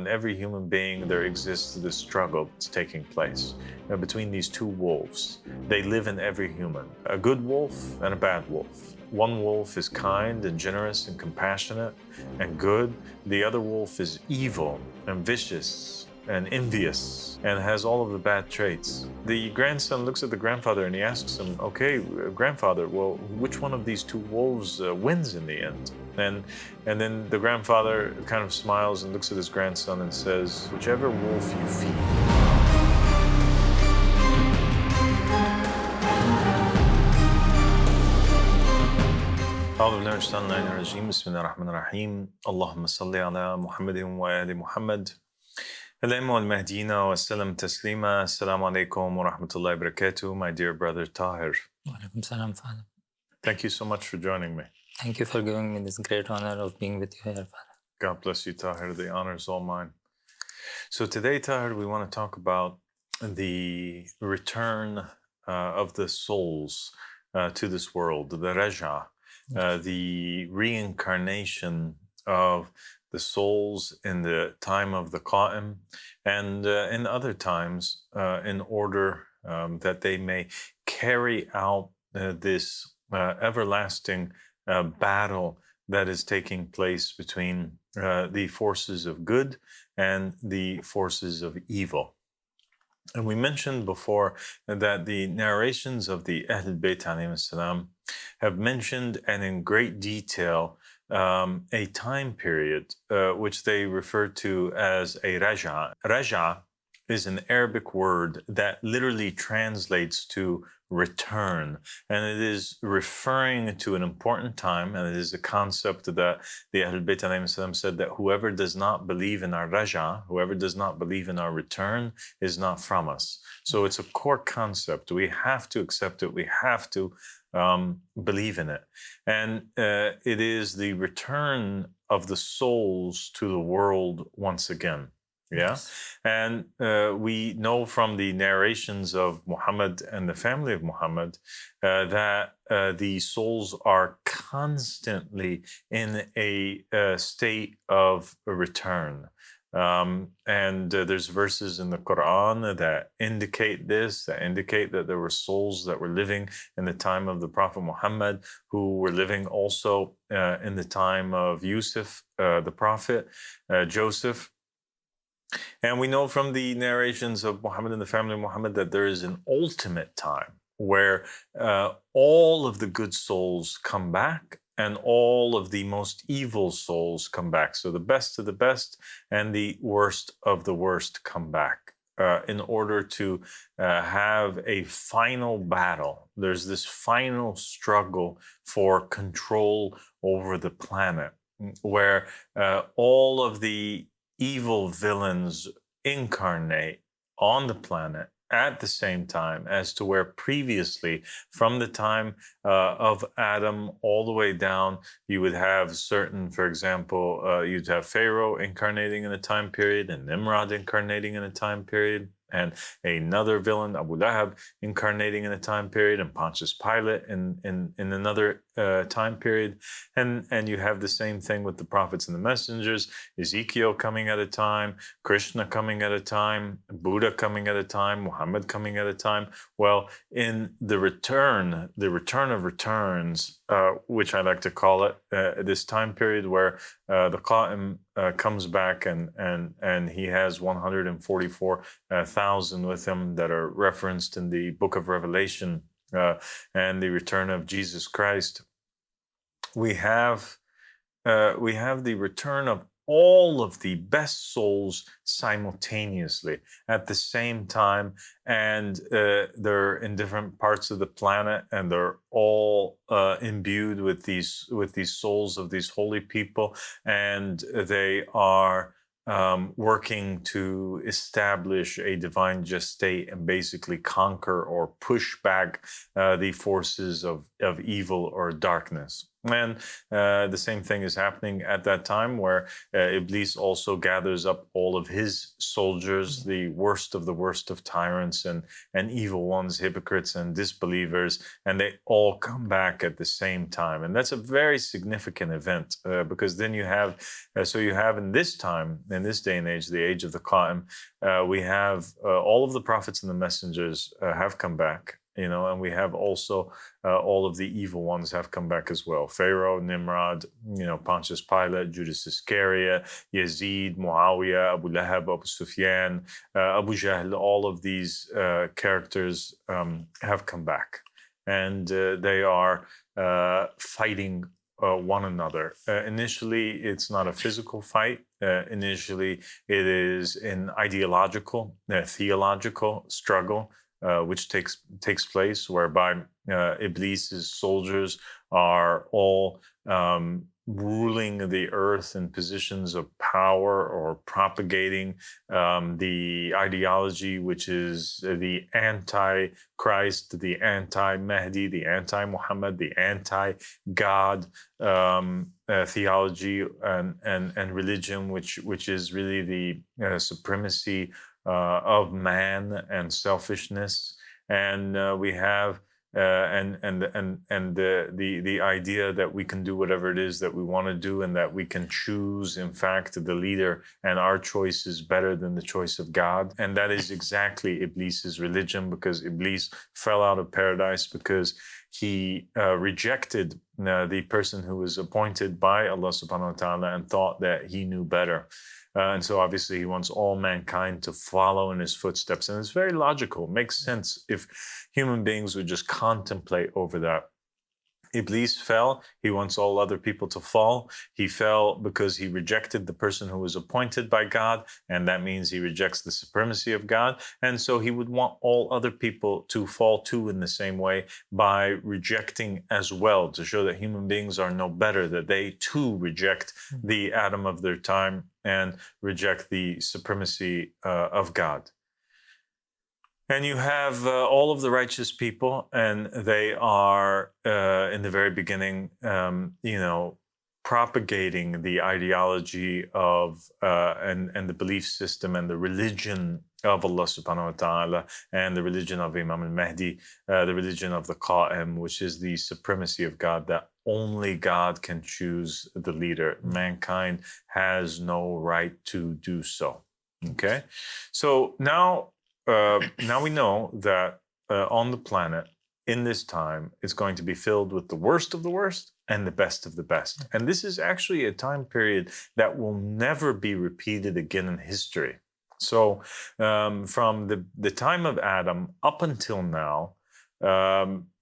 in every human being, there exists this struggle that's taking place between these two wolves. They live in every human, a good wolf and a bad wolf. One wolf is kind and generous and compassionate and good. The other wolf is evil and vicious and envious and has all of the bad traits. The grandson looks at the grandfather and he asks him, okay, grandfather, well, which one of these two wolves wins in the end? And then the grandfather kind of smiles and looks at his grandson and says, whichever wolf you feed. أعوذ بالله من الشيطان الرجيم بسم الله الرحمن الرحيم اللهم صل على محمد وآل محمد الأئمة والمهديين وسلم تسليما السلام عليكم ورحمة الله وبركاته. My dear brother Tahir. Walaikum salam, Father. Thank you so much for joining me. Thank you for giving me this great honor of being with you here, Father. God bless you, Tahir. The honor is all mine. So today, Tahir, we want to talk about the return of the souls to this world, the raja. The reincarnation of the souls in the time of the Qaim and in other times in order that they may carry out this everlasting battle that is taking place between the forces of good and the forces of evil. And we mentioned before that the narrations of the Ahl Bayt alayhim salam have mentioned and in great detail a time period which they refer to as a raja. Raja is an Arabic word that literally translates to return, and it is referring to an important time, and it is a concept that the Ahl Bayt alayhim salam said that whoever does not believe in our raja, whoever does not believe in our return, is not from us. So it's a core concept. We have to accept it. We have to believe in it. And it is the return of the souls to the world once again. Yeah. And we know from the narrations of Muhammad and the family of Muhammad that the souls are constantly in a state of return. And there's verses in the Quran that indicate this, that indicate that there were souls that were living in the time of the Prophet Muhammad, who were living also in the time of Yusuf, the Prophet, Joseph. And we know from the narrations of Muhammad and the family of Muhammad that there is an ultimate time where all of the good souls come back and all of the most evil souls come back. So the best of the best and the worst of the worst come back in order to have a final battle. There's this final struggle for control over the planet where all of the evil villains incarnate on the planet at the same time as to where previously, from the time of Adam all the way down, you would have certain, for example, you'd have Pharaoh incarnating in a time period and Nimrod incarnating in a time period, and another villain, Abu Lahab, incarnating in a time period, and Pontius Pilate in another time period. And you have the same thing with the prophets and the messengers, Ezekiel coming at a time, Krishna coming at a time, Buddha coming at a time, Muhammad coming at a time. Well, in the return of returns, which I like to call it, this time period where the Qaim comes back and he has 144,000 with him that are referenced in the book of Revelation, and the return of Jesus Christ. We have the return of all of the best souls simultaneously at the same time, and they're in different parts of the planet, and they're all imbued with these souls of these holy people, and they are working to establish a divine just state and basically conquer or push back the forces of evil or darkness. And the same thing is happening at that time, where Iblis also gathers up all of his soldiers, the worst of tyrants and evil ones, hypocrites and disbelievers, and they all come back at the same time. And that's a very significant event, because then you have in this time, in this day and age, the age of the Qaim, we have all of the prophets and the messengers have come back. And we have also all of the evil ones have come back as well. Pharaoh, Nimrod, Pontius Pilate, Judas Iscariot, Yazid, Muawiyah, Abu Lahab, Abu Sufyan, Abu Jahl, all of these characters have come back. And they are fighting one another. Initially, it's not a physical fight. Initially, it is an ideological, theological struggle, which takes place, whereby Iblis's soldiers are all ruling the earth in positions of power, or propagating the ideology which is the anti-Christ, the anti-Mahdi, the anti-Muhammad, the anti-God theology and religion, which is really the supremacy of man and selfishness. And we have the idea that we can do whatever it is that we want to do, and that we can choose, in fact, the leader, and our choice is better than the choice of God. And that is exactly Iblis's religion, because Iblis fell out of paradise because he rejected the person who was appointed by Allah subhanahu wa ta'ala and thought that he knew better. And so obviously he wants all mankind to follow in his footsteps. And it's very logical. It makes sense if human beings would just contemplate over that. Iblis fell. He wants all other people to fall. He fell because he rejected the person who was appointed by God, and that means he rejects the supremacy of God. And so he would want all other people to fall too in the same way, by rejecting as well, to show that human beings are no better, that they too reject the Adam of their time and reject the supremacy of God. And you have all of the righteous people, and they are, in the very beginning, propagating the ideology of and the belief system and the religion of Allah subhanahu wa ta'ala, and the religion of Imam al-Mahdi, the religion of the Qaim, which is the supremacy of God, that only God can choose the leader. Mankind has no right to do so. Okay? So now we know that on the planet, in this time, it's going to be filled with the worst of the worst and the best of the best. And this is actually a time period that will never be repeated again in history. So from the time of Adam up until now,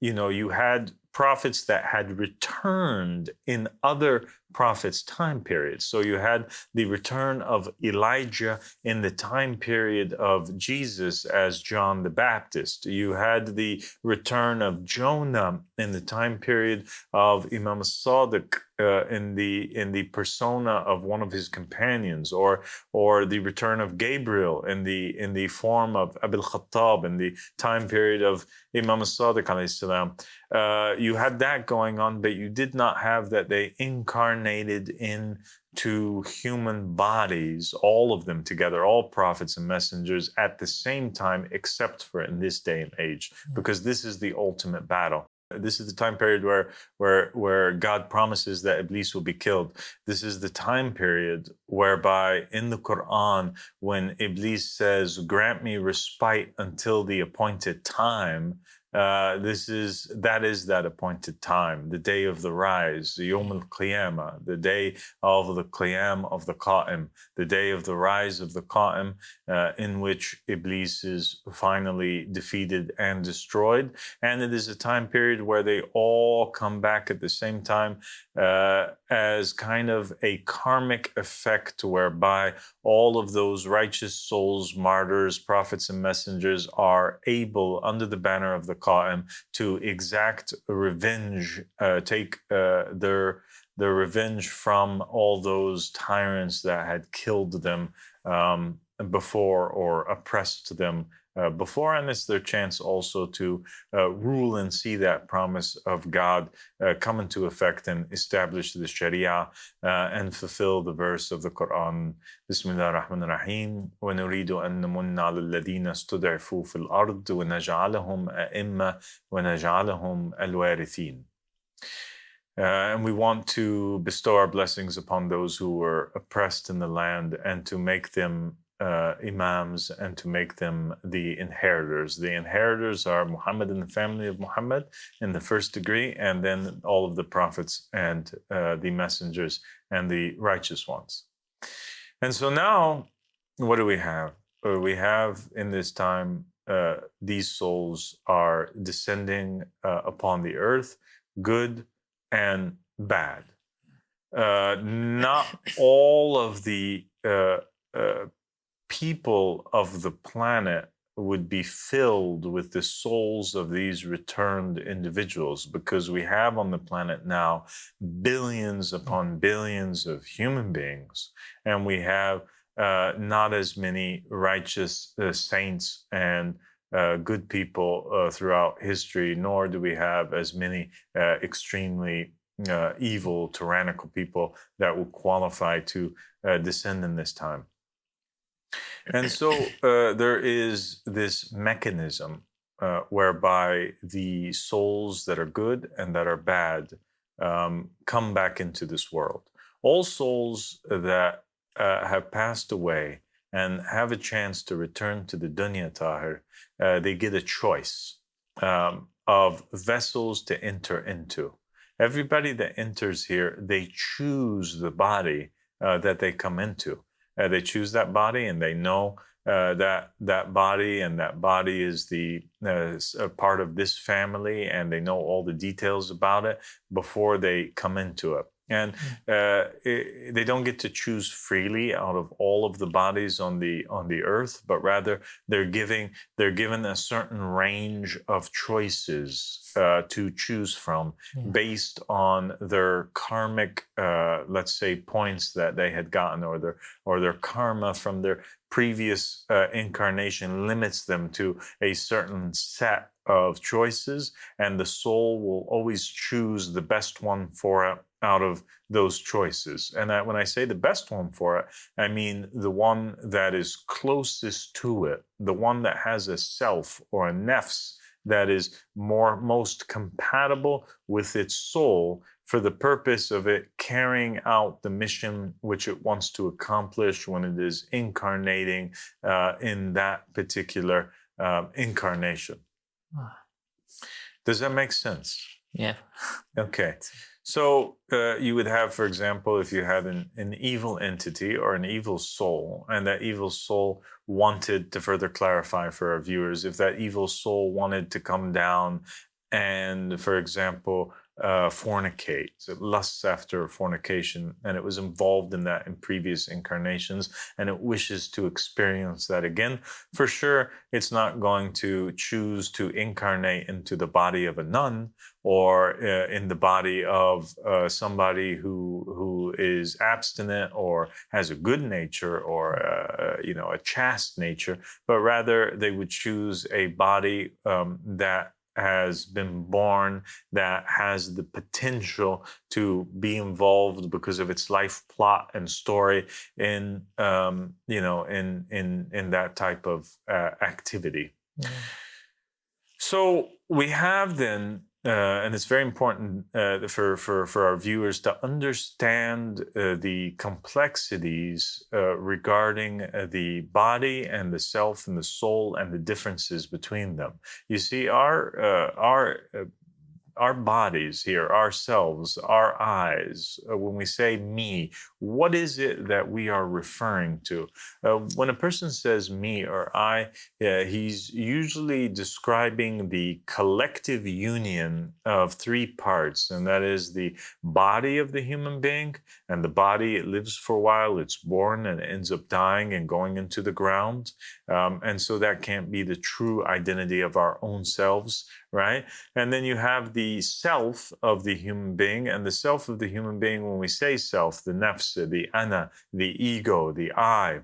you had prophets that had returned in other prophets' time periods. So you had the return of Elijah in the time period of Jesus as John the Baptist. You had the return of Jonah in the time period of Imam Al-Sadiq in the persona of one of his companions, or the return of Gabriel in the form of Abil Khattab in the time period of Imam Al-Sadiq alayhi salam. You had that going on, but you did not have that they incarnated into human bodies, all of them together, all prophets and messengers at the same time, except for in this day and age, because this is the ultimate battle. This is the time period where God promises that Iblis will be killed. This is the time period whereby in the Quran, when Iblis says, "Grant me respite until the appointed time," that is that appointed time, the day of the rise, the Yawm al-Qiyamah, the day of the Qiyam of the Qaim, the day of the rise of the Qaim, in which Iblis is finally defeated and destroyed. And it is a time period where they all come back at the same time, as kind of a karmic effect, whereby all of those righteous souls, martyrs, prophets, and messengers are able, under the banner of the Qaim, to exact revenge, take their revenge from all those tyrants that had killed them before, or oppressed them before, and it's their chance also to rule and see that promise of God come into effect and establish the Sharia and fulfill the verse of the Quran. Bismillah ar-Rahman ar-Rahim. وَنُرِيدُ أَن نَمُنَّ عَلَى الَّذِينَ اسْتُضْعِفُوا فِي الْأَرْضِ وَنَجْعَلَهُمْ أَئِمَّةً وَنَجْعَلَهُمْ الْوَارِثِينَ. And we want to bestow our blessings upon those who were oppressed in the land and to make them imams and to make them the inheritors. The inheritors are Muhammad and the family of Muhammad in the first degree, and then all of the prophets and the messengers and the righteous ones. And so now, what do we have? We have in this time, these souls are descending upon the earth, good and bad. Not all of the people of the planet would be filled with the souls of these returned individuals, because we have on the planet now billions upon billions of human beings, and we have not as many righteous saints and good people throughout history, nor do we have as many extremely evil, tyrannical people that will qualify to descend in this time. And so there is this mechanism whereby the souls that are good and that are bad come back into this world. All souls that have passed away and have a chance to return to the dunya, Tahir, they get a choice of vessels to enter into. Everybody that enters here, they choose the body that they come into. They choose that body, and they know that body, and that body is the a part of this family, and they know all the details about it before they come into it. And they don't get to choose freely out of all of the bodies on the earth, but rather they're given a certain range of choices to choose from based on their karmic, let's say, points that they had gotten, or their karma from their previous incarnation limits them to a certain set of choices, and the soul will always choose the best one for it out of those choices. And when I say the best one for it, I mean the one that is closest to it, the one that has a self or a nefs that is most compatible with its soul for the purpose of it carrying out the mission which it wants to accomplish when it is incarnating in that particular incarnation. Does that make sense? Yeah. Okay. So you would have, for example, if you had an evil entity or an evil soul, and that evil soul wanted, to further clarify for our viewers, if that evil soul wanted to come down and, for example, fornicate, so it lusts after fornication, and it was involved in that in previous incarnations, and it wishes to experience that again, for sure, it's not going to choose to incarnate into the body of a nun or in the body of somebody who is abstinent or has a good nature or a chaste nature, but rather they would choose a body that has been born, that has the potential to be involved because of its life plot and story in in that type of activity. Yeah. So we have then, and it's very important for our viewers to understand the complexities regarding the body and the self and the soul and the differences between them. You see, our bodies here, ourselves, our eyes, when we say me, what is it that we are referring to? When a person says me or I, he's usually describing the collective union of three parts, and that is the body of the human being, and the body, it lives for a while, it's born and it ends up dying and going into the ground. And so that can't be the true identity of our own selves, right? And then you have the self of the human being, and the self of the human being, when we say self, the nafs, the ana, the ego, the I.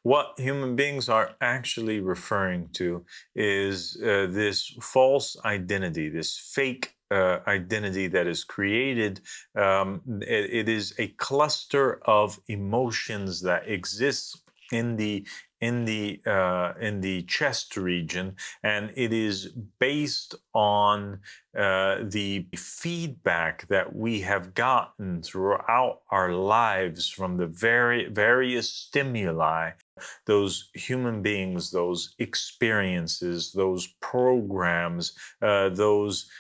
What human beings are actually referring to is this false identity, this fake identity that is created. It is a cluster of emotions that exists in the in the chest region, and it is based on the feedback that we have gotten throughout our lives from the various stimuli, those human beings, those experiences, those programs, those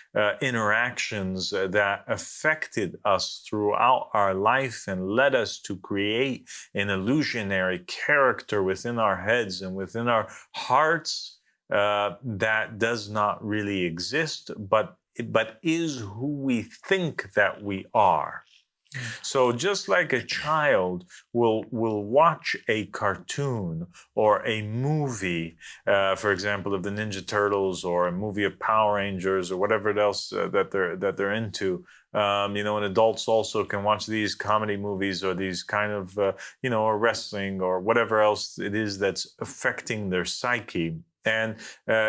interactions that affected us throughout our life and led us to create an illusionary character within our heads and within our hearts that does not really exist, but is who we think that we are. So just like a child will watch a cartoon or a movie, for example, of the Ninja Turtles, or a movie of Power Rangers, or whatever else that they're into. You know, and adults also can watch these comedy movies, or these kind of you know, or wrestling, or whatever else it is that's affecting their psyche. And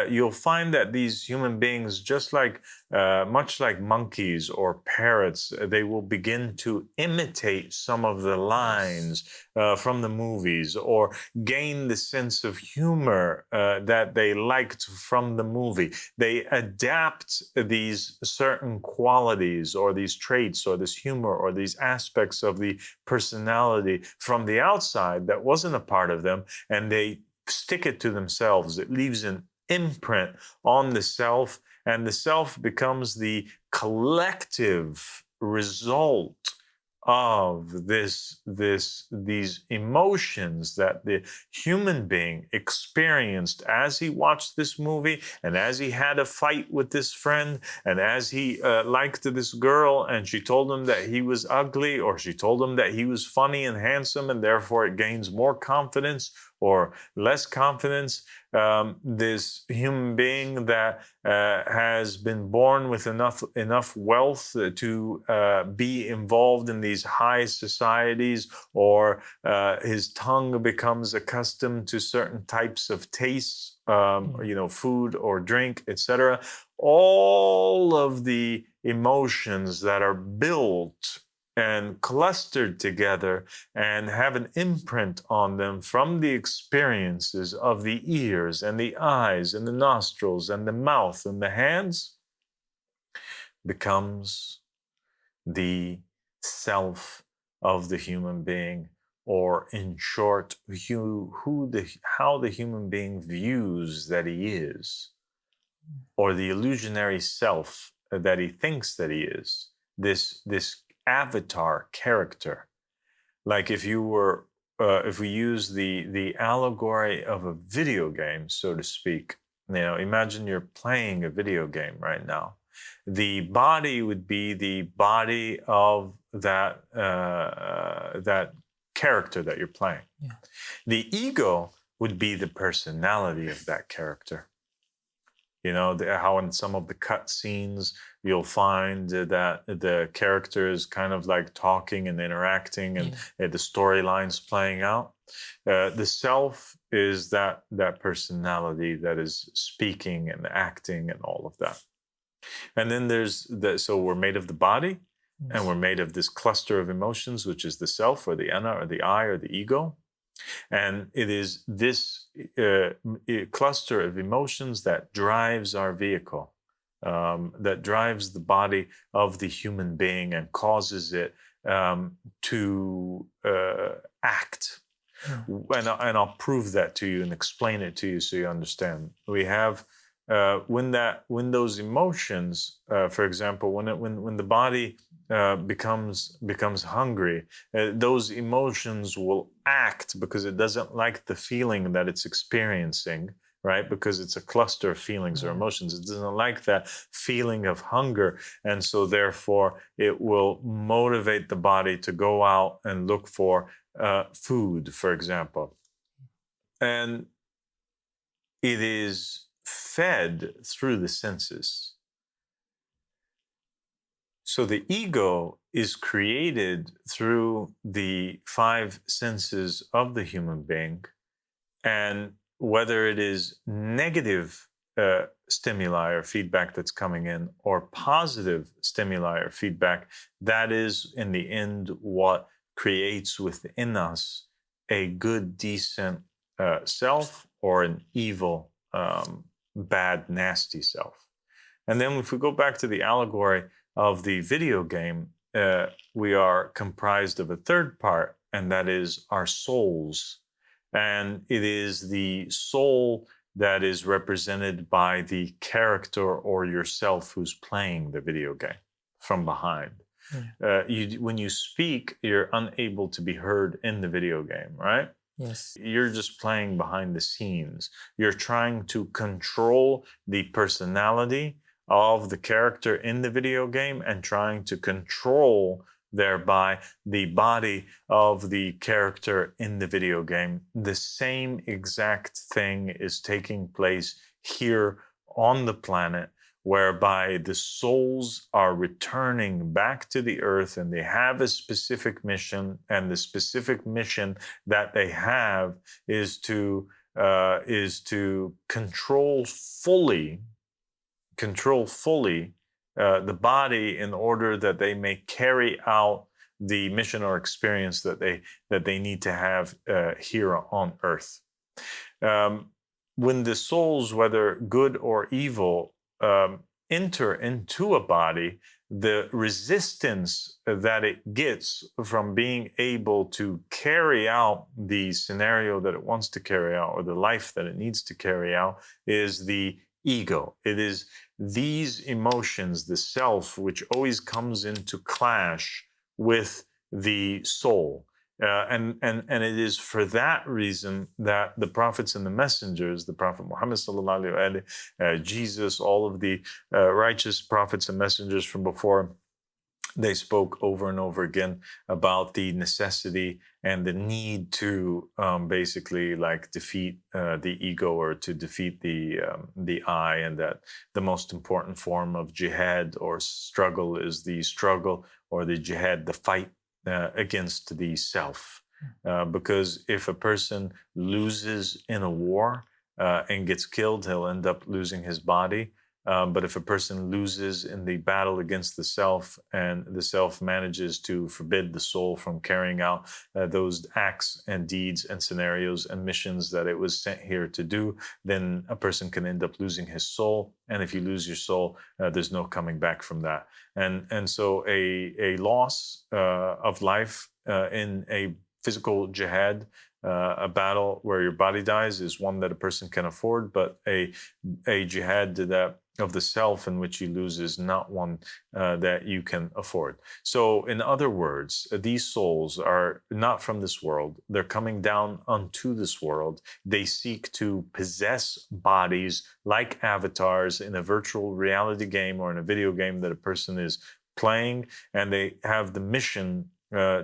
you'll find that these human beings, just like much like monkeys or parrots, they will begin to imitate some of the lines from the movies, or gain the sense of humor that they liked from the movie. They adapt these certain qualities, or these traits, or this humor, or these aspects of the personality from the outside that wasn't a part of them, and they stick it to themselves. It leaves an imprint on the self, and the self becomes the collective result of these emotions that the human being experienced as he watched this movie, and as he had a fight with this friend, and as he liked this girl, and she told him that he was ugly, or she told him that he was funny and handsome, and therefore it gains more confidence or less confidence. This human being that has been born with enough wealth to be involved in these high societies, or his tongue becomes accustomed to certain types of tastes, you know, food or drink, etc. All of the emotions that are built and clustered together and have an imprint on them from the experiences of the ears and the eyes and the nostrils and the mouth and the hands, becomes the self of the human being, or in short, how the human being views that he is, or the illusionary self that he thinks that he is, this avatar character. Like if you were if we use the allegory of a video game, so to speak, you know, imagine you're playing a video game right now. The body would be the body of that that character that you're playing. Yeah. The ego would be the personality of that character. You know, how in some of the cut scenes you'll find that the characters kind of like talking and interacting, and the storylines playing out. The self is that personality that is speaking and acting and all of that. And then there's so we're made of the body, and we're made of this cluster of emotions, which is the self, or the ana, or the I, or the ego. And it is this cluster of emotions that drives our vehicle, that drives the body of the human being and causes it to act. And I'll prove that to you and explain it to you so you understand. We have when those emotions, for example, when the body becomes hungry, those emotions will act because it doesn't like the feeling that it's experiencing, right? Because it's a cluster of feelings or emotions. It doesn't like that feeling of hunger, and so therefore it will motivate the body to go out and look for food, for example. And it is fed through the senses. So the ego is created through the five senses of the human being, And whether it is negative stimuli or feedback that's coming in, or positive stimuli or feedback, that is in the end what creates within us a good, decent self, or an evil, bad, nasty self. And then if we go back to the allegory of the video game, we are comprised of a third part, and that is our souls. And it is the soul that is represented by the character or yourself who's playing the video game from behind. When you speak, you're unable to be heard in the video game, right? Yes. You're just playing behind the scenes. You're trying to control the personality of the character in the video game and trying to control thereby the body of the character in the video game. The same exact thing is taking place here on the planet, whereby the souls are returning back to the earth, and they have a specific mission, and the specific mission that they have is to control fully the body, in order that they may carry out the mission or experience that they need to have here on earth. When the souls, whether good or evil, enter into a body, the resistance that it gets from being able to carry out the scenario that it wants to carry out, or the life that it needs to carry out, is the ego. It is these emotions, the self, which always comes into clash with the soul. And it is for that reason that the prophets and the messengers, the Prophet Muhammad sallallahu alaihi wasallam, Jesus, all of the righteous prophets and messengers from before, they spoke over and over again about the necessity and the need to basically like defeat the ego, or to defeat the I, and that the most important form of jihad or struggle is the struggle, or the jihad, the fight against the self. Because if a person loses in a war and gets killed, he'll end up losing his body. But if a person loses in the battle against the self, and the self manages to forbid the soul from carrying out those acts and deeds and scenarios and missions that it was sent here to do, then a person can end up losing his soul. And if you lose your soul, there's no coming back from that. And so a loss of life in a physical jihad, a battle where your body dies, is one that a person can afford, but a jihad that of the self in which you lose is not one that you can afford. So in other words, these souls are not from this world. They're coming down unto this world. They seek to possess bodies like avatars in a virtual reality game or in a video game that a person is playing, and they have the mission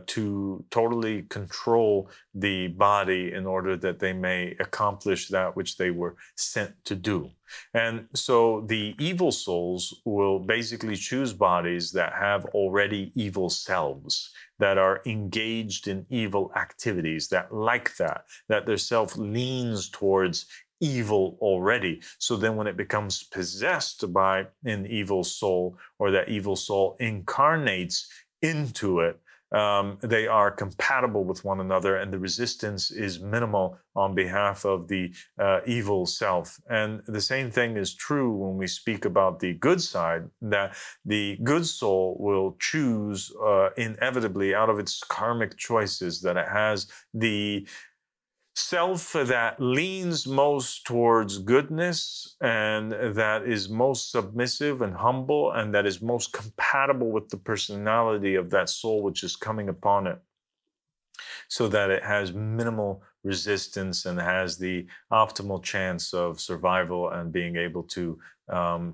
to totally control the body in order that they may accomplish that which they were sent to do. And so the evil souls will basically choose bodies that have already evil selves, that are engaged in evil activities, that like that their self leans towards evil already. So then when it becomes possessed by an evil soul, or that evil soul incarnates into it, they are compatible with one another, and the resistance is minimal on behalf of the evil self. And the same thing is true when we speak about the good side, that the good soul will choose inevitably out of its karmic choices, that it has the self that leans most towards goodness, and that is most submissive and humble, and that is most compatible with the personality of that soul which is coming upon it, so that it has minimal resistance and has the optimal chance of survival and being able to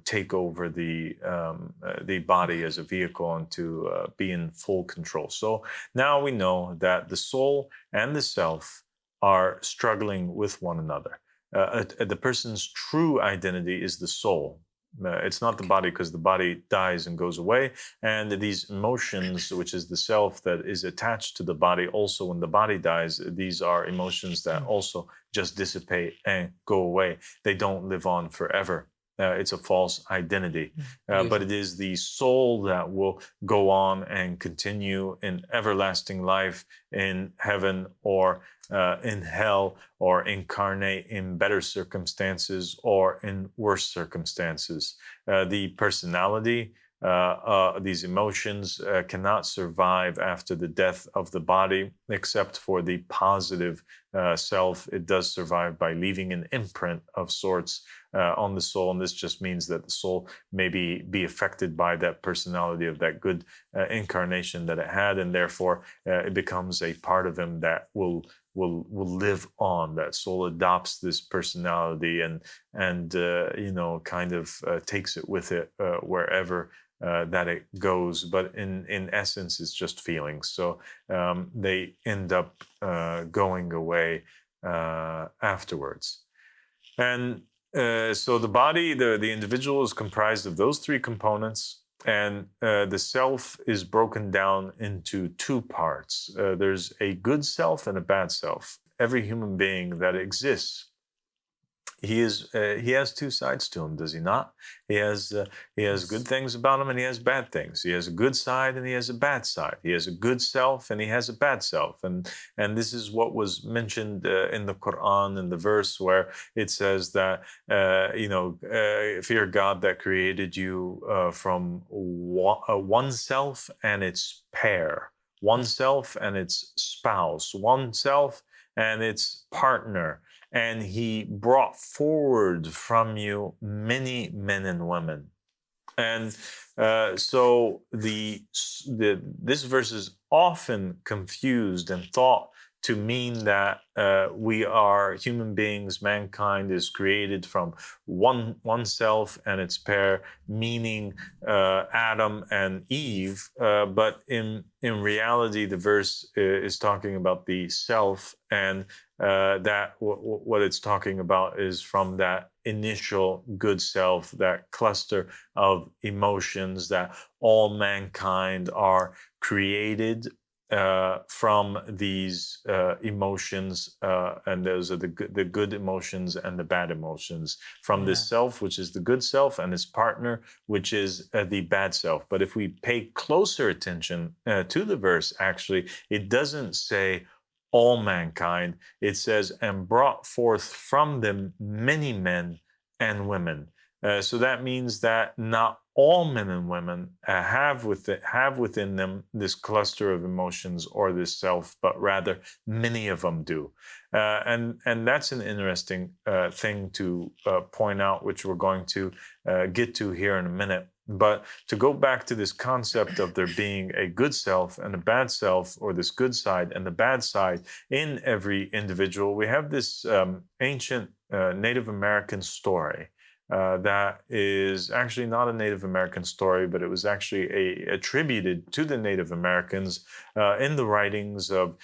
take over the body as a vehicle, and to be in full control. So now we know that the soul and the self are struggling with one another. The person's true identity is the soul, It's not the body, because the body dies and goes away. And these emotions, which is the self that is attached to the body, also when the body dies, these are emotions that also just dissipate and go away. They don't live on forever. It's a false identity. But it is the soul that will go on and continue in everlasting life in heaven or in hell, or incarnate in better circumstances or in worse circumstances. The personality, these emotions cannot survive after the death of the body, except for the positive self. It does survive by leaving an imprint of sorts on the soul, and this just means that the soul may be affected by that personality of that good incarnation that it had, and therefore it becomes a part of him that will live on. That soul adopts this personality and kind of takes it with it wherever that it goes. But in essence, it's just feelings. So they end up going away afterwards. And so the body, the individual, is comprised of those three components, and the self is broken down into two parts. There's a good self and a bad self. Every human being that exists, he has two sides to him, does he not? He has good things about him, and he has bad things. He has a good side and he has a bad side. He has a good self and he has a bad self. And this is what was mentioned in the Quran, in the verse where it says that fear God that created you from one self and its pair, one self and its spouse, one self and its partner. And he brought forward from you many men and women. And so this verse is often confused and thought to mean that we are human beings, mankind is created from one self and its pair, meaning Adam and Eve. But in reality, the verse is talking about the self, and that what it's talking about is from that initial good self, that cluster of emotions that all mankind are created from these emotions, and those are the good emotions and the bad emotions, from this self, which is the good self, and his partner, which is the bad self. But if we pay closer attention to the verse, actually, it doesn't say all mankind. It says, and brought forth from them many men and women. So that means that not all men and women have within them this cluster of emotions or this self, but rather many of them do. And that's an interesting thing to point out, which we're going to get to here in a minute. But to go back to this concept of there being a good self and a bad self, or this good side and the bad side in every individual, we have this ancient Native American story that is actually not a Native American story, but it was actually attributed to the Native Americans in the writings of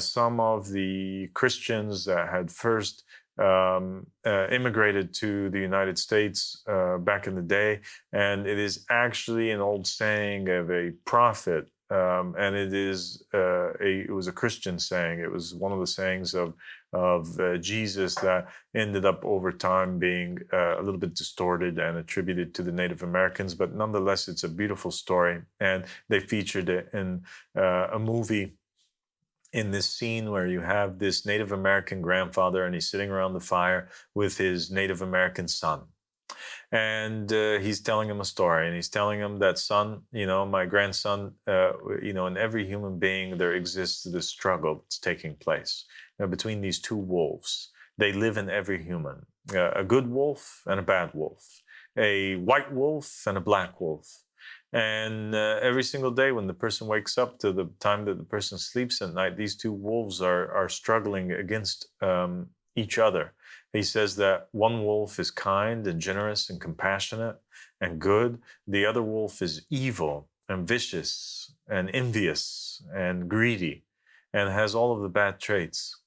some of the Christians that had first immigrated to the United States back in the day. And it is actually an old saying of a prophet, and it was a Christian saying. It was one of the sayings of Jesus that ended up over time being a little bit distorted and attributed to the Native Americans. But nonetheless, it's a beautiful story, and they featured it in a movie, in this scene where you have this Native American grandfather, and he's sitting around the fire with his Native American son. And he's telling him a story, and he's telling him that, son, my grandson, in every human being, there exists this struggle that's taking place between these two wolves. They live in every human, a good wolf and a bad wolf, a white wolf and a black wolf. And every single day when the person wakes up to the time that the person sleeps at night, these two wolves are struggling against each other. He says that one wolf is kind and generous and compassionate and good. The other wolf is evil and vicious and envious and greedy and has all of the bad traits.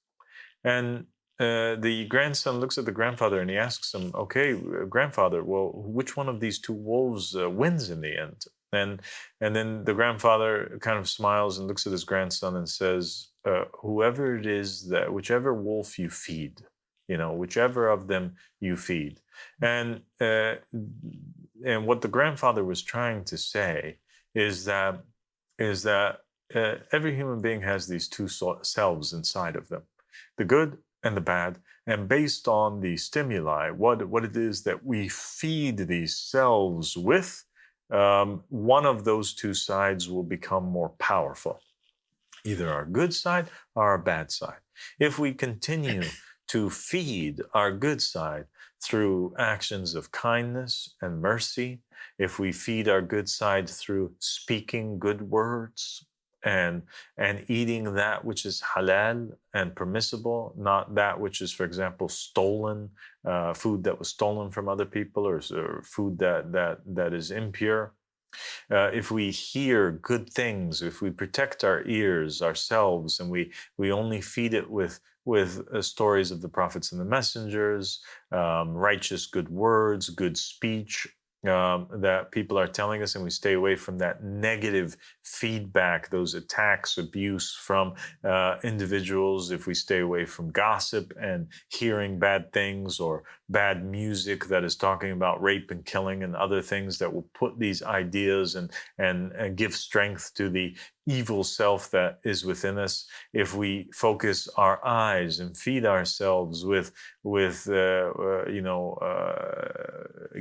And the grandson looks at the grandfather and he asks him, "Okay, grandfather, well, which one of these two wolves wins in the end?" And then the grandfather kind of smiles and looks at his grandson and says, "Whoever it is that, whichever wolf you feed, whichever of them you feed." And what the grandfather was trying to say is that every human being has these two selves inside of them, the good and the bad. And based on the stimuli, what it is that we feed these selves with, one of those two sides will become more powerful, either our good side or our bad side. If we continue to feed our good side through actions of kindness and mercy, if we feed our good side through speaking good words and eating that which is halal and permissible, not that which is, for example, stolen, food that was stolen from other people, or food that is impure. If we hear good things, if we protect our ears ourselves, and we only feed it with stories of the prophets and the messengers, righteous good words, good speech, that people are telling us, and we stay away from that negative feedback, those attacks, abuse from individuals, if we stay away from gossip and hearing bad things or bad music that is talking about rape and killing and other things that will put these ideas and give strength to the evil self that is within us, if we focus our eyes and feed ourselves with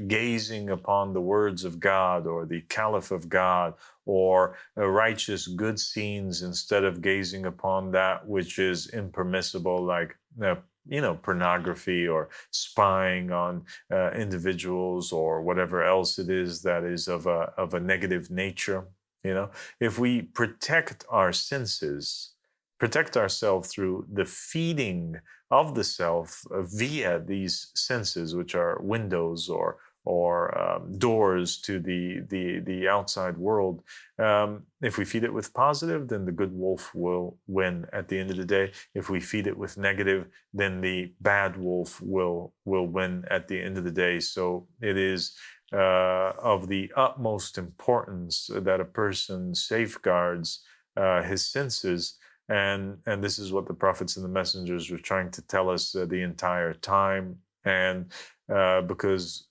gazing upon the words of God or the Caliph of God, or righteous good scenes, instead of gazing upon that which is impermissible, like pornography or spying on individuals or whatever else it is that is of a negative nature. If we protect our senses, protect ourselves through the feeding of the self via these senses, which are windows or doors to the outside world. If we feed it with positive, then the good wolf will win at the end of the day. If we feed it with negative, then the bad wolf will win at the end of the day. So it is of the utmost importance that a person safeguards his senses. And this is what the prophets and the messengers were trying to tell us the entire time. And because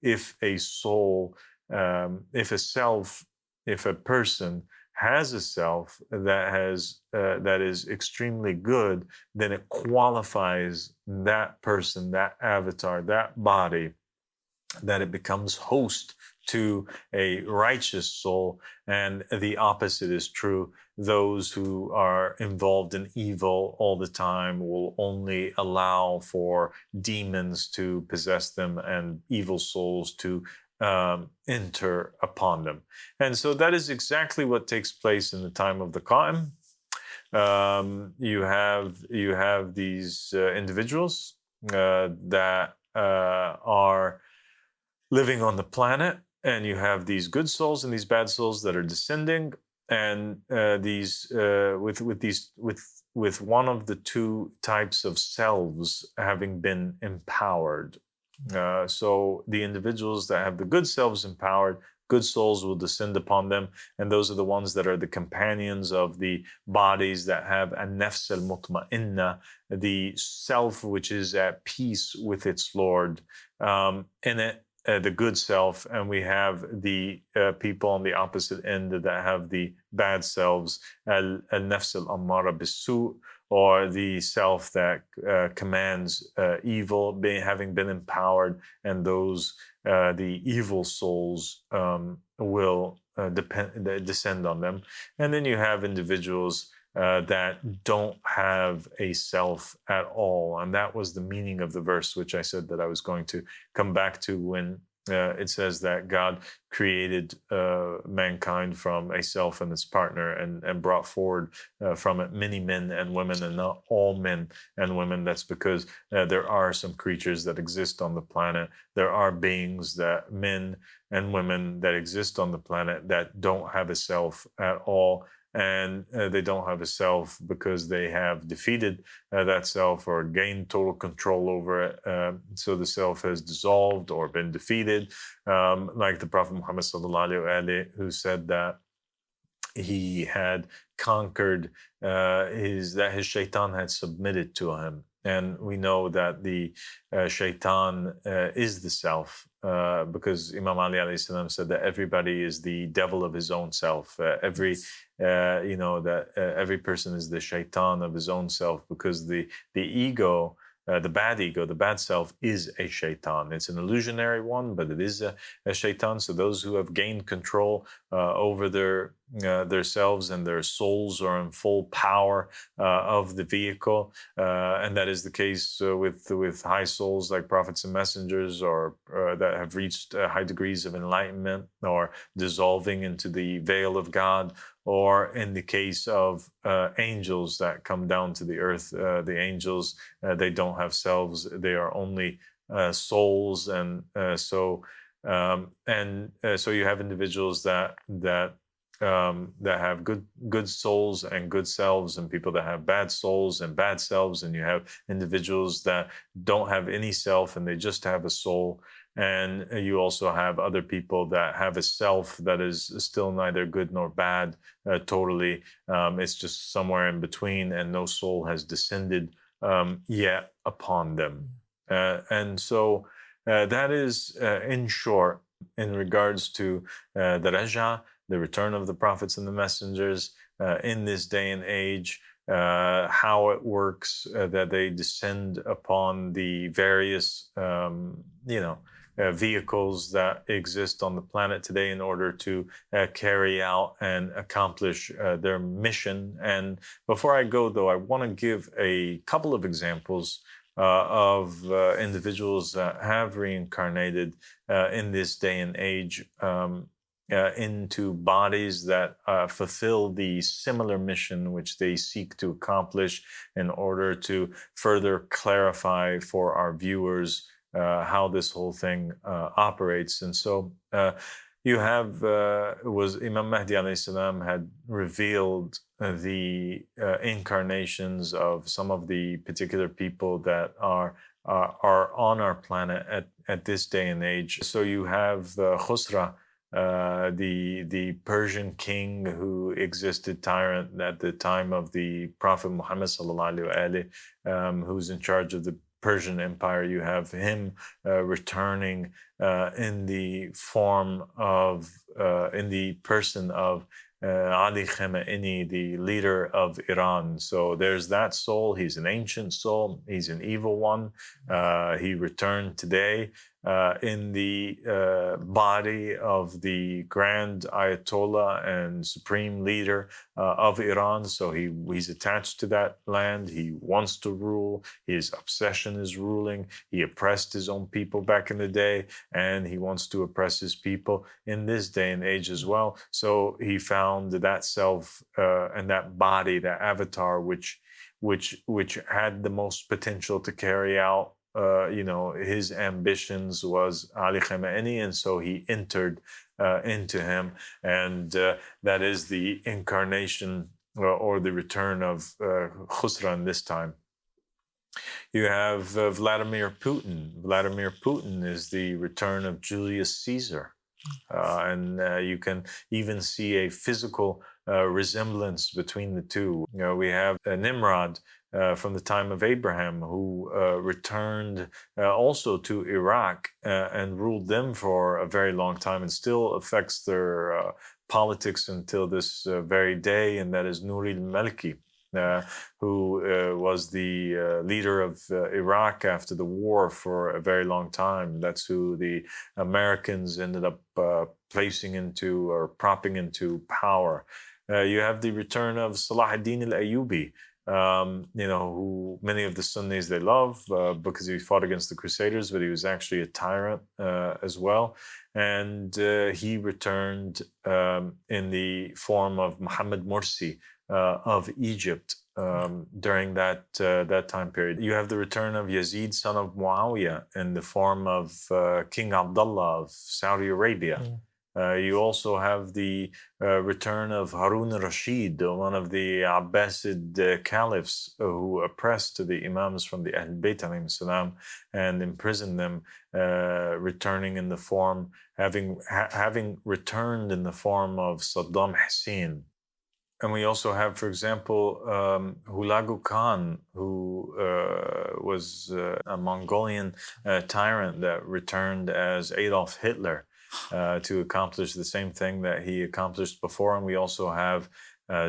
if a soul, if a self, if a person has a self that is extremely good, then it qualifies that person, that avatar, that body, that it becomes host to a righteous soul. And the opposite is true. Those who are involved in evil all the time will only allow for demons to possess them and evil souls to enter upon them. And so that is exactly what takes place in the time of the Qaim. You have these individuals that are living on the planet, and you have these good souls and these bad souls that are descending, and with one of the two types of selves having been empowered. So the individuals that have the good selves empowered, good souls will descend upon them, and those are the ones that are the companions of the bodies that have an-nafs al-mutma'inna, the self which is at peace with its Lord, in it. The good self, and we have the people on the opposite end that have the bad selves, al-nafs al-ammara bis-su', or the self that commands evil, having been empowered, and those the evil souls will descend on them. And then you have individuals that don't have a self at all. And that was the meaning of the verse, which I said that I was going to come back to, when it says that God created mankind from a self and its partner, and brought forward from it many men and women, and not all men and women. That's because there are some creatures that exist on the planet. There are beings, that men and women that exist on the planet, that don't have a self at all. and they don't have a self because they have defeated that self or gained total control over it. So the self has dissolved or been defeated, like the Prophet Muhammad sallallahu alaihi wasallam, who said that he had conquered his shaitan had submitted to him. And we know that the shaitan is the self, because Imam Ali alayhi salam said that everybody is the devil of his own self. Every person is the shaitan of his own self, because the ego, the bad ego, the bad self is a shaitan. It's an illusionary one, but it is a shaitan. So those who have gained control over their selves and their souls are in full power of the vehicle, and that is the case with high souls like prophets and messengers, or that have reached high degrees of enlightenment, or dissolving into the veil of God, or in the case of angels that come down to the earth. The angels, they don't have selves; they are only souls, and so you have individuals that have good souls and good selves, and people that have bad souls and bad selves, and you have individuals that don't have any self and they just have a soul. And you also have other people that have a self that is still neither good nor bad, totally. It's just somewhere in between, and no soul has descended yet upon them. And so that is, in short, in regards to the Raja, the return of the prophets and the messengers in this day and age, how it works, that they descend upon the various, vehicles that exist on the planet today in order to carry out and accomplish their mission. And before I go, though, I want to give a couple of examples of individuals that have reincarnated in this day and age into bodies that fulfill the similar mission which they seek to accomplish, in order to further clarify for our viewers how this whole thing operates. And so you have, was Imam Mahdi alayhi salam had revealed the incarnations of some of the particular people that are on our planet at this day and age. So you have Khusra, the Persian king who existed, tyrant at the time of the Prophet Muhammad sallallahu alaihi wasallam, who's in charge of the Persian Empire. You have him returning in the form of, in the person of Ali Khamenei, the leader of Iran. So there's that soul. He's an ancient soul. He's an evil one. He returned today in the body of the Grand Ayatollah and Supreme Leader of Iran. So he's attached to that land. He wants to rule. His obsession is ruling. He oppressed his own people back in the day, and he wants to oppress his people in this day and age as well. So he found that self and that body, that avatar, which had the most potential to carry out his ambitions, was Ali Khamenei, and so he entered into him, and that is the incarnation or the return of Khusran this time. You have Vladimir Putin. Vladimir Putin is the return of Julius Caesar, and you can even see a physical resemblance between the two. We have Nimrod from the time of Abraham, who returned also to Iraq and ruled them for a very long time, and still affects their politics until this very day, and that is Nuri al-Maliki, who was the leader of Iraq after the war for a very long time. That's who the Americans ended up placing into or propping into power. You have the return of Salah ad-Din al-Ayyubi, who many of the Sunnis they love because he fought against the Crusaders, but he was actually a tyrant as well. And he returned in the form of Muhammad Morsi of Egypt during that time period. You have the return of Yazid, son of Muawiyah, in the form of King Abdullah of Saudi Arabia. You also have the return of Harun al-Rashid, one of the Abbasid caliphs who oppressed the Imams from the Ahl Bayt alayhim salam and imprisoned them, returning in the form, having returned in the form of Saddam Hussein. And we also have, for example, Hulagu Khan, who was a Mongolian tyrant that returned as Adolf Hitler to accomplish the same thing that he accomplished before. And we also have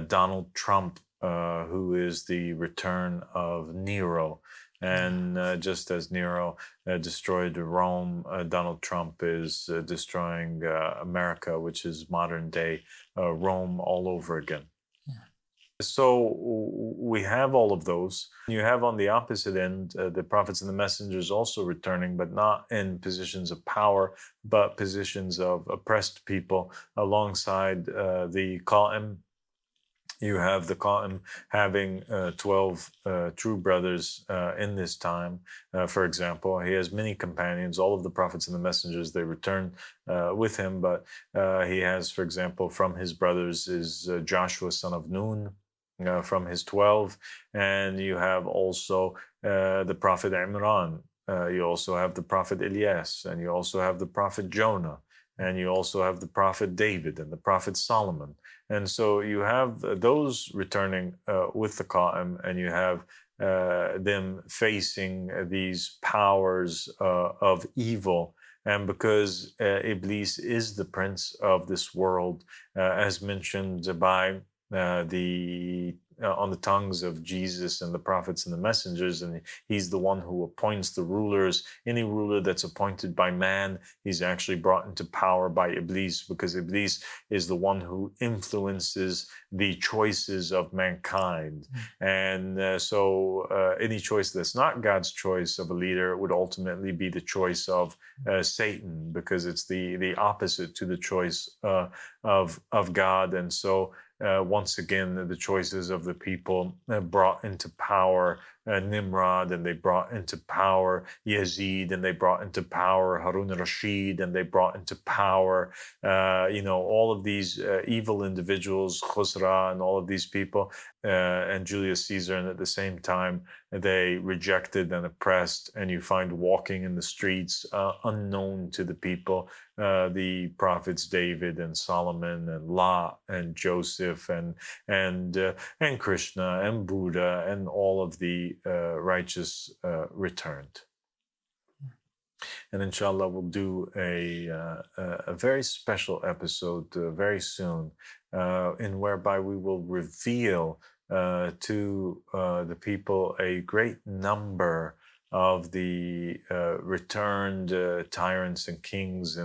Donald Trump, who is the return of Nero. And just as Nero destroyed Rome, Donald Trump is destroying America, which is modern day Rome all over again. So we have all of those. You have on the opposite end the prophets and the messengers also returning, but not in positions of power, but positions of oppressed people alongside the Qaim. You have the Qaim having 12 true brothers in this time. For example, he has many companions. All of the prophets and the messengers, they return with him. But he has, for example, from his brothers is Joshua, son of Nun, from his 12. And you have also the prophet Imran. You also have the prophet Ilyas. And you also have the prophet Jonah. And you also have the prophet David and the prophet Solomon. And so you have those returning with the Qaim, and you have them facing these powers of evil. And because Iblis is the prince of this world, as mentioned by on the tongues of Jesus and the prophets and the messengers, and he's the one who appoints the rulers. Any ruler that's appointed by man, he's actually brought into power by Iblis, because Iblis is the one who influences the choices of mankind. And so any choice that's not God's choice of a leader would ultimately be the choice of Satan, because it's the opposite to the choice of God. And so once again, the choices of the people brought into power Nimrod, and they brought into power Yazid, and they brought into power Harun al-Rashid, and they brought into power, all of these evil individuals, Khusra, and all of these people, and Julius Caesar. And at the same time, they rejected and oppressed, and you find walking in the streets unknown to the people, the prophets David and Solomon and Lot and Joseph and Krishna and Buddha and all of the righteous returned. And inshallah, we'll do a very special episode very soon, in whereby we will reveal to the people a great number of the returned tyrants and kings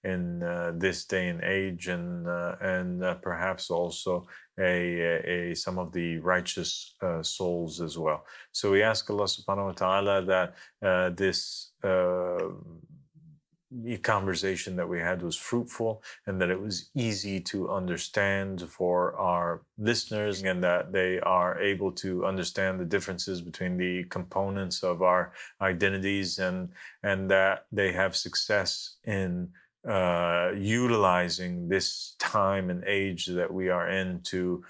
in this day and age, and perhaps also some of the righteous souls as well. So we ask Allah subhanahu wa ta'ala that this conversation that we had was fruitful, and that it was easy to understand for our listeners, and that they are able to understand the differences between the components of our identities, and that they have success in utilizing this time and age that we are in to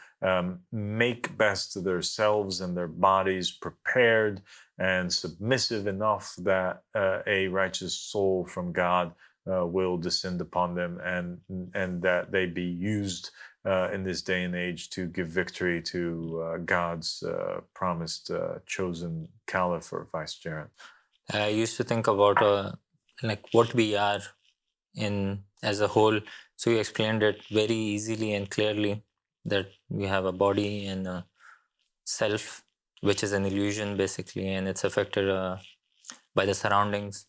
make best of their selves and their bodies prepared and submissive enough that a righteous soul from God will descend upon them, and that they be used in this day and age to give victory to God's promised chosen caliph or vicegerent. I used to think about like what we are in as a whole. So you explained it very easily and clearly, that we have a body and a self, which is an illusion basically, and it's affected by the surroundings,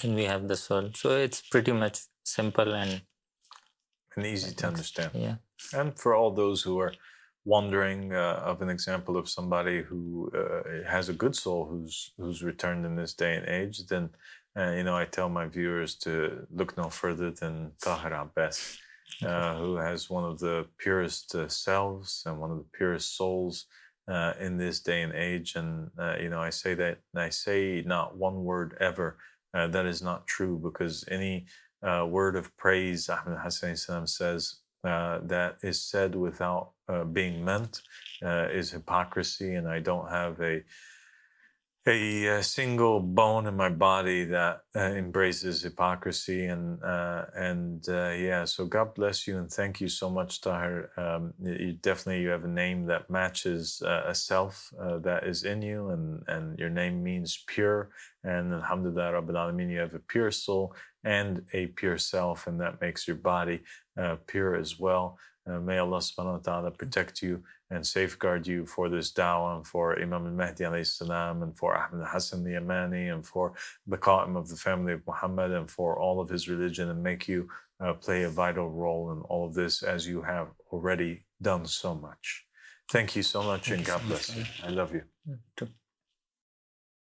and we have the soul. So it's pretty much simple and easy to understand. Yeah. And for all those who are wondering of an example of somebody who has a good soul who's returned in this day and age, then I tell my viewers to look no further than Tahir Abbas, who has one of the purest selves and one of the purest souls in this day and age. And I say that, and I say not one word ever that is not true, because any word of praise, Ahmed Hassan says, that is said without being meant is hypocrisy, and I don't have a single bone in my body that embraces hypocrisy. And yeah, so God bless you and thank you so much, Tahir. You have a name that matches a self that is in you, and your name means pure, and alhamdulillah Rabbil Alameen, you have a pure soul and a pure self, and that makes your body pure as well. May Allah subhanahu wa ta'ala protect you and safeguard you for this da'wah, and for Imam al-Mahdi alayhi salam, and for Ahmed Hassan the Yamani, and for the Qaim of the family of Muhammad, and for all of his religion, and make you play a vital role in all of this, as you have already done so much. Thank you so much, and God bless you. I love you.